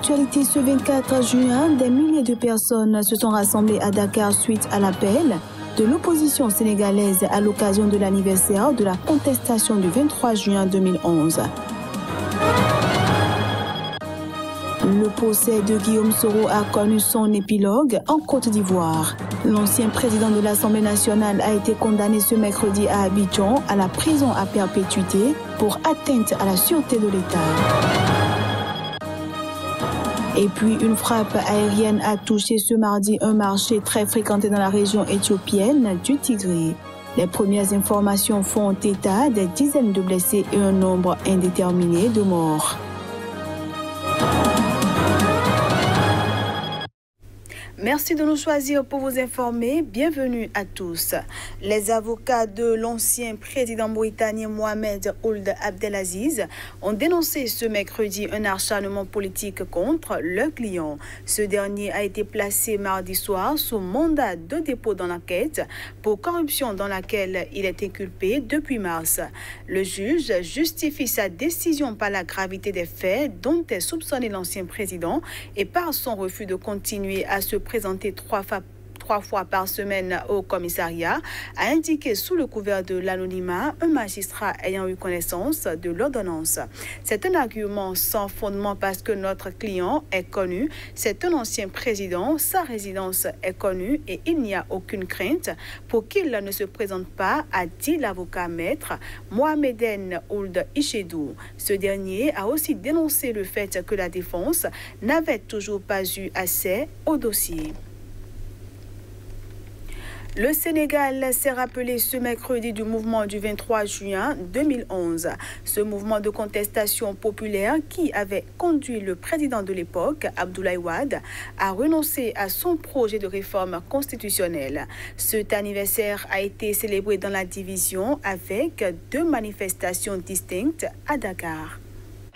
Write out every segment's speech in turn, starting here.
l'actualité ce 24 juin, des milliers de personnes se sont rassemblées à Dakar suite à l'appel de l'opposition sénégalaise à l'occasion de l'anniversaire de la contestation du 23 juin 2011. Le procès de Guillaume Soro a connu son épilogue en Côte d'Ivoire. L'ancien président de l'Assemblée nationale a été condamné ce mercredi à Abidjan à la prison à perpétuité pour atteinte à la sûreté de l'État. Et puis, une frappe aérienne a touché ce mardi un marché très fréquenté dans la région éthiopienne du Tigré. Les premières informations font état des dizaines de blessés et un nombre indéterminé de morts. Merci de nous choisir pour vous informer. Bienvenue à tous. Les avocats de l'ancien président mauritanien Mohamed Ould Abdelaziz ont dénoncé ce mercredi un acharnement politique contre leur client. Ce dernier a été placé mardi soir sous mandat de dépôt dans l'enquête pour corruption dans laquelle il est inculpé depuis mars. Le juge justifie sa décision par la gravité des faits dont est soupçonné l'ancien président et par son refus de continuer à se présenter trois fois par semaine au commissariat, a indiqué sous le couvert de l'anonymat un magistrat ayant eu connaissance de l'ordonnance. C'est un argument sans fondement parce que notre client est connu, c'est un ancien président, sa résidence est connue et il n'y a aucune crainte pour qu'il ne se présente pas, a dit l'avocat maître Mohameden Ould Ichedou. Ce dernier a aussi dénoncé le fait que la défense n'avait toujours pas eu accès au dossier. Le Sénégal s'est rappelé ce mercredi du mouvement du 23 juin 2011. Ce mouvement de contestation populaire qui avait conduit le président de l'époque, Abdoulaye Wade, à renoncer à son projet de réforme constitutionnelle. Cet anniversaire a été célébré dans la division avec 2 manifestations distinctes à Dakar.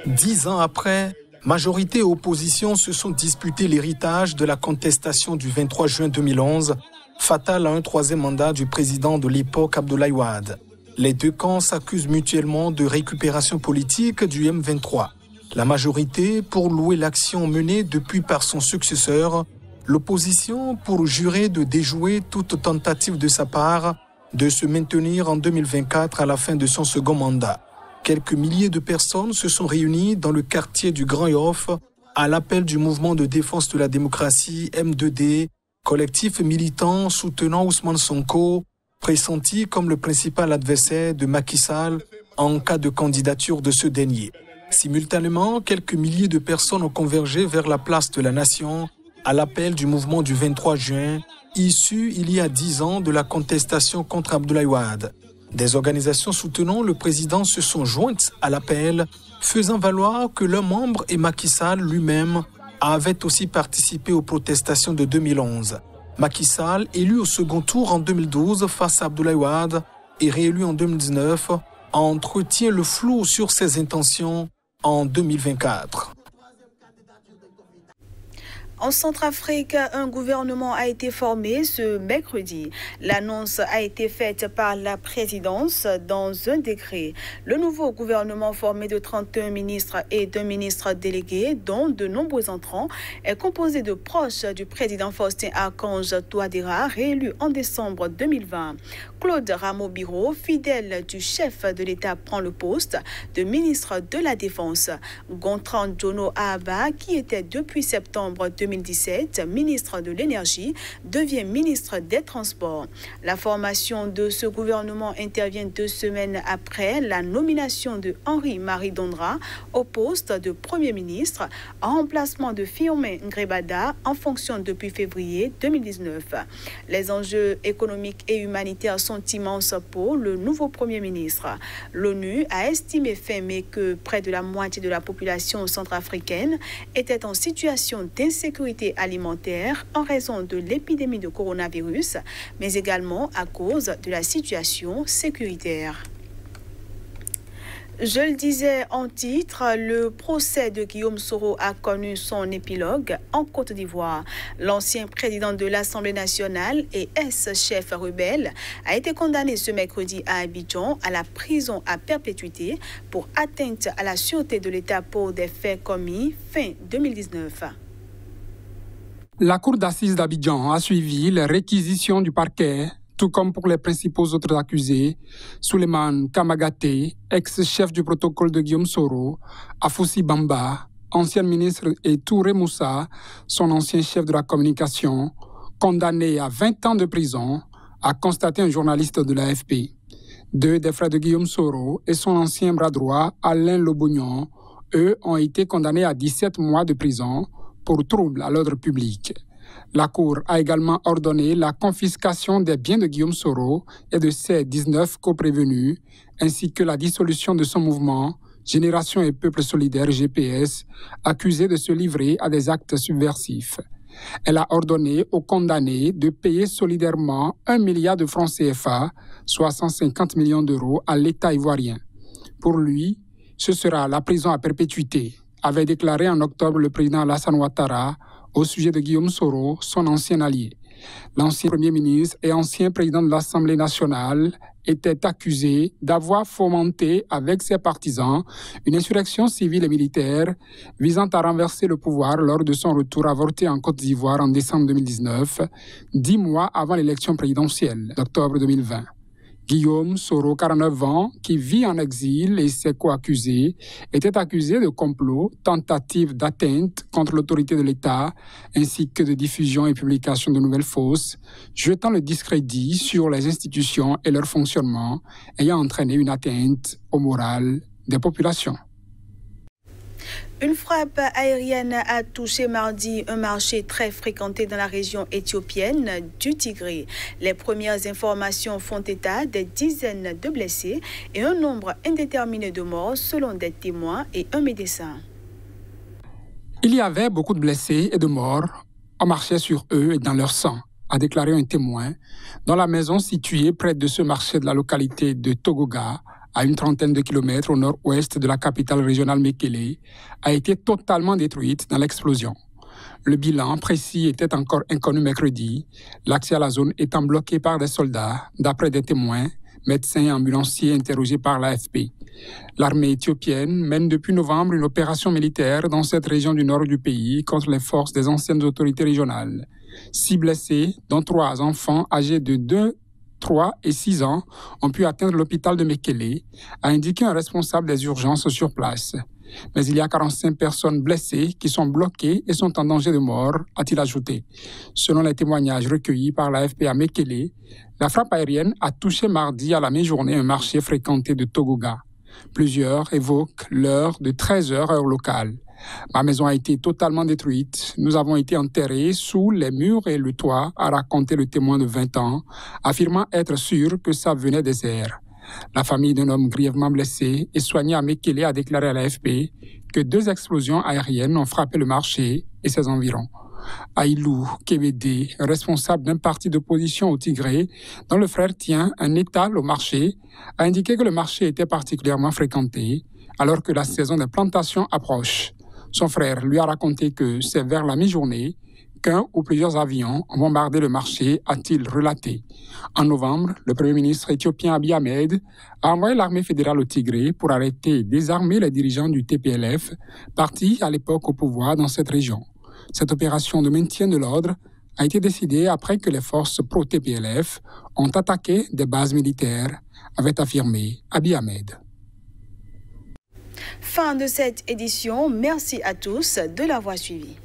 10 ans après, majorité et opposition se sont disputés l'héritage de la contestation du 23 juin 2011, fatale à un 3e mandat du président de l'époque Abdoulaye Wade. Les deux camps s'accusent mutuellement de récupération politique du M23. La majorité pour louer l'action menée depuis par son successeur, l'opposition pour jurer de déjouer toute tentative de sa part de se maintenir en 2024 à la fin de son second mandat. Quelques milliers de personnes se sont réunies dans le quartier du Grand Yoff à l'appel du mouvement de défense de la démocratie M2D, collectif militant soutenant Ousmane Sonko, pressenti comme le principal adversaire de Macky Sall en cas de candidature de ce dernier. Simultanément, quelques milliers de personnes ont convergé vers la place de la Nation à l'appel du mouvement du 23 juin, issu il y a 10 ans de la contestation contre Abdoulaye Wade. Des organisations soutenant le président se sont jointes à l'appel, faisant valoir que leurs membres et Macky Sall lui-même avaient aussi participé aux protestations de 2011. Macky Sall, élu au second tour en 2012 face à Abdoulaye Wade et réélu en 2019, entretient le flou sur ses intentions en 2024. En Centrafrique, un gouvernement a été formé ce mercredi. L'annonce a été faite par la présidence dans un décret. Le nouveau gouvernement formé de 31 ministres et d'un ministre délégué, dont de nombreux entrants, est composé de proches du président Faustin Archange Touadéra, réélu en décembre 2020. Claude Rameau-Biro, fidèle du chef de l'État, prend le poste de ministre de la Défense. Gontran Jono Ahaba, qui était depuis septembre 2017 ministre de l'Énergie, devient ministre des Transports. La formation de ce gouvernement intervient 2 semaines après la nomination de Henri-Marie Dondra au poste de Premier ministre en remplacement de Firmin Ngrebada en fonction depuis février 2019. Les enjeux économiques et humanitaires sont immenses pour le nouveau Premier ministre. L'ONU a estimé fin mai que près de la moitié de la population centrafricaine était en situation d'insécurité alimentaire en raison de l'épidémie de coronavirus, mais également à cause de la situation sécuritaire. Je le disais en titre, le procès de Guillaume Soro a connu son épilogue en Côte d'Ivoire. L'ancien président de l'Assemblée nationale et ex-chef rebelle a été condamné ce mercredi à Abidjan à la prison à perpétuité pour atteinte à la sûreté de l'État pour des faits commis fin 2019. La cour d'assises d'Abidjan a suivi les réquisitions du parquet, tout comme pour les principaux autres accusés, Souleymane Kamagaté, ex-chef du protocole de Guillaume Soro, Afoussi Bamba, ancien ministre, et Touré Moussa, son ancien chef de la communication, condamné à 20 ans de prison, a constaté un journaliste de l'AFP. Deux des frères de Guillaume Soro et son ancien bras droit, Alain Lobognon, eux, ont été condamnés à 17 mois de prison pour trouble à l'ordre public. La Cour a également ordonné la confiscation des biens de Guillaume Soro et de ses 19 coprévenus, ainsi que la dissolution de son mouvement Génération et Peuple Solidaire GPS, accusé de se livrer à des actes subversifs. Elle a ordonné aux condamnés de payer solidairement 1 milliard de francs CFA, soit 150 millions d'euros, à l'État ivoirien. Pour lui, ce sera la prison à perpétuité, avait déclaré en octobre le président Alassane Ouattara au sujet de Guillaume Soro, son ancien allié. L'ancien Premier ministre et ancien président de l'Assemblée nationale était accusé d'avoir fomenté avec ses partisans une insurrection civile et militaire visant à renverser le pouvoir lors de son retour avorté en Côte d'Ivoire en décembre 2019, 10 mois avant l'élection présidentielle d'octobre 2020. Guillaume Soro, 49 ans, qui vit en exil et ses co-accusés, était accusé de complot, tentative d'atteinte contre l'autorité de l'État, ainsi que de diffusion et publication de nouvelles fausses, jetant le discrédit sur les institutions et leur fonctionnement, ayant entraîné une atteinte au moral des populations. Une frappe aérienne a touché mardi un marché très fréquenté dans la région éthiopienne du Tigré. Les premières informations font état des dizaines de blessés et un nombre indéterminé de morts selon des témoins et un médecin. Il y avait beaucoup de blessés et de morts. On marchait sur eux et dans leur sang, a déclaré un témoin, dans la maison située près de ce marché de la localité de Togoga, à une trentaine de kilomètres au nord-ouest de la capitale régionale Mekele, a été totalement détruite dans l'explosion. Le bilan précis était encore inconnu mercredi, l'accès à la zone étant bloqué par des soldats, d'après des témoins, médecins et ambulanciers interrogés par l'AFP. L'armée éthiopienne mène depuis novembre une opération militaire dans cette région du nord du pays contre les forces des anciennes autorités régionales. 6 blessés, dont 3 enfants âgés de 2, 3 et 6 ans, ont pu atteindre l'hôpital de Mekele, a indiqué un responsable des urgences sur place. Mais il y a 45 personnes blessées qui sont bloquées et sont en danger de mort, a-t-il ajouté. Selon les témoignages recueillis par l'AFP à Mekele, la frappe aérienne a touché mardi à la mi-journée un marché fréquenté de Togoga. Plusieurs évoquent l'heure de 13h heure locale. Ma maison a été totalement détruite. Nous avons été enterrés sous les murs et le toit, a raconté le témoin de 20 ans, affirmant être sûr que ça venait des airs. La famille d'un homme grièvement blessé et soigné à Mekele a déclaré à l'AFP que 2 explosions aériennes ont frappé le marché et ses environs. Aïlou Kebede, responsable d'un parti d'opposition au Tigré, dont le frère tient un étal au marché, a indiqué que le marché était particulièrement fréquenté alors que la saison des plantations approche. Son frère lui a raconté que c'est vers la mi-journée qu'un ou plusieurs avions ont bombardé le marché, a-t-il relaté. En novembre, le Premier ministre éthiopien Abiy Ahmed a envoyé l'armée fédérale au Tigré pour arrêter et désarmer les dirigeants du TPLF, parti à l'époque au pouvoir dans cette région. Cette opération de maintien de l'ordre a été décidée après que les forces pro-TPLF ont attaqué des bases militaires, avait affirmé Abiy Ahmed. Fin de cette édition. Merci à tous de l'avoir suivi.